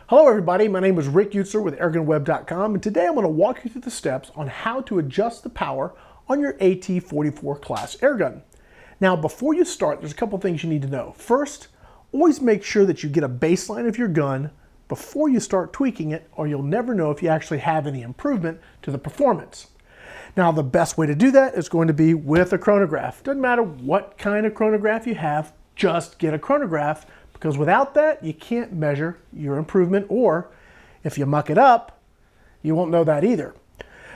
Hello everybody, my name is Rick Utzer with AirgunWeb.com, and today I'm going to walk you through the steps on how to adjust the power on your AT44 Class Airgun. Now before you start, there's a couple things you need to know. First, always make sure that you get a baseline of your gun before you start tweaking it, or you'll never know if you actually have any improvement to the performance. Now the best way to do that is going to be with a chronograph. Doesn't matter what kind of chronograph you have, just get a chronograph, because without that, you can't measure your improvement, or if you muck it up, you won't know that either.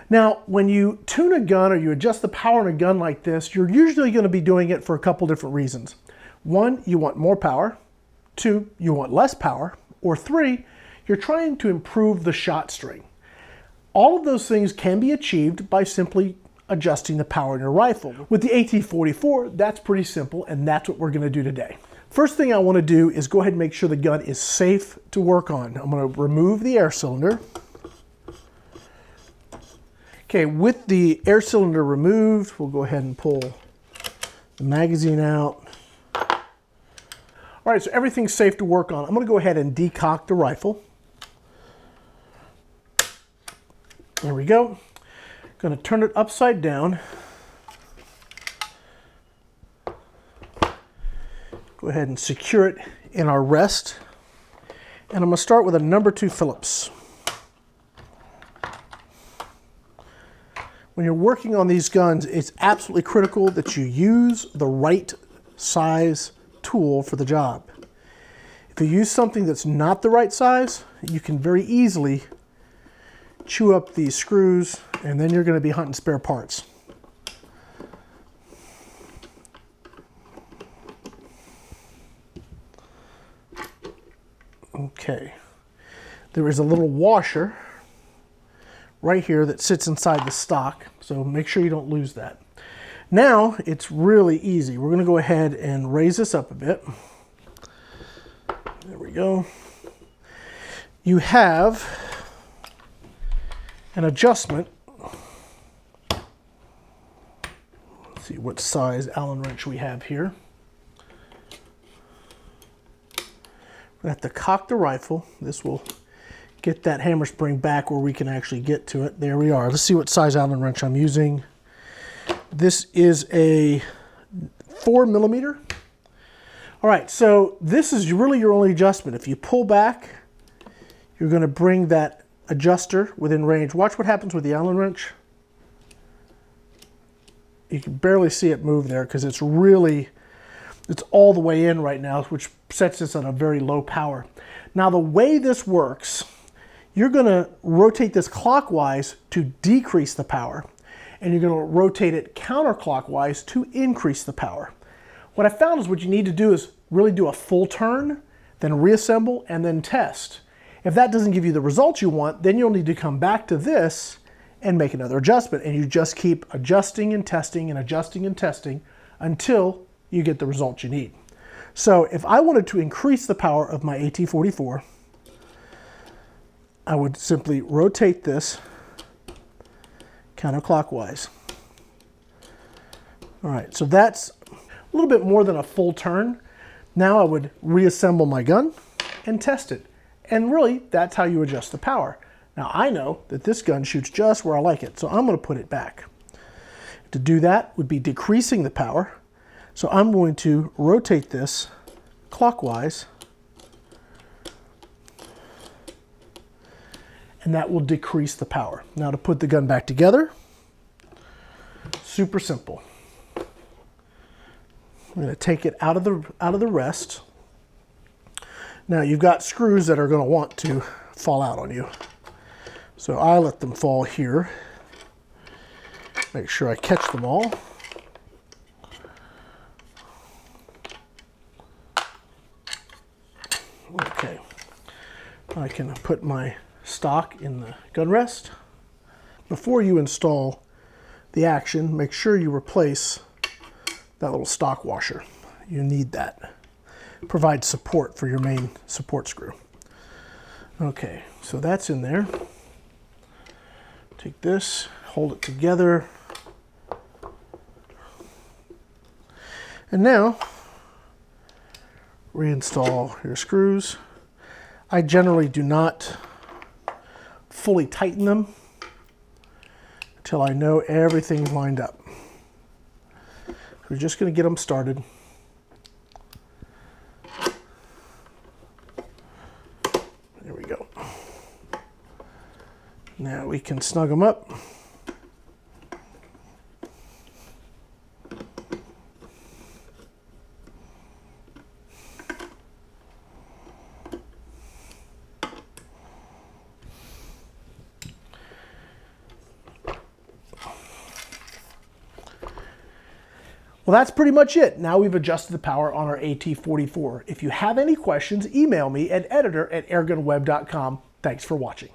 Now, when you tune a gun or you adjust the power in a gun like this, you're usually going to be doing it for a couple different reasons. One, you want more power. Two, you want less power. Or three, you're trying to improve the shot string. All of those things can be achieved by simply adjusting the power in your rifle. With the AT44, that's pretty simple, and that's what we're going to do today. First thing I want to do is go ahead and make sure the gun is safe to work on. I'm going to remove the air cylinder. Okay, with the air cylinder removed, we'll go ahead and pull the magazine out. All right, so everything's safe to work on. I'm going to go ahead and decock the rifle. There we go. Going to turn it upside down. Go ahead and secure it in our rest. And I'm going to start with a number 2 Phillips. When you're working on these guns, it's absolutely critical that you use the right size tool for the job. If you use something that's not the right size, you can very easily chew up these screws, and then you're going to be hunting spare parts. Okay, there is a little washer right here that sits inside the stock, so make sure you don't lose that. Now it's really easy. We're going to go ahead and raise this up a bit. There we go. You have an adjustment. Let's see what size Allen wrench we have here. We have to cock the rifle. This will get that hammer spring back where we can actually get to it. There we are. Let's see what size Allen wrench I'm using. This is a 4mm. All right, so this is really your only adjustment. If you pull back, you're going to bring that adjuster within range. Watch what happens with the Allen wrench. You can barely see it move there because it's all the way in right now, which sets this on a very low power. Now the way this works, you're going to rotate this clockwise to decrease the power, and you're going to rotate it counterclockwise to increase the power. What I found is what you need to do is really do a full turn, then reassemble, and then test. If that doesn't give you the results you want, then you'll need to come back to this and make another adjustment, and you just keep adjusting and testing and adjusting and testing until you get the results you need. So if I wanted to increase the power of my AT44, I would simply rotate this counterclockwise. All right, so that's a little bit more than a full turn. Now I would reassemble my gun and test it. And really, that's how you adjust the power. Now I know that this gun shoots just where I like it, so I'm going to put it back. To do that would be decreasing the power. So I'm going to rotate this clockwise, and that will decrease the power. Now to put the gun back together, super simple. I'm going to take it out of the rest. Now you've got screws that are going to want to fall out on you, so I let them fall here. Make sure I catch them all. Okay, I can put my stock in the gun rest. Before you install the action, make sure you replace that little stock washer. You need that. Provides support for your main support screw. Okay, so that's in there. Take this, hold it together. And now reinstall your screws. I generally do not fully tighten them until I know everything's lined up. We're just going to get them started. There we go. Now we can snug them up. Well, that's pretty much it. Now we've adjusted the power on our AT44. If you have any questions, email me at editor@airgunweb.com. Thanks for watching.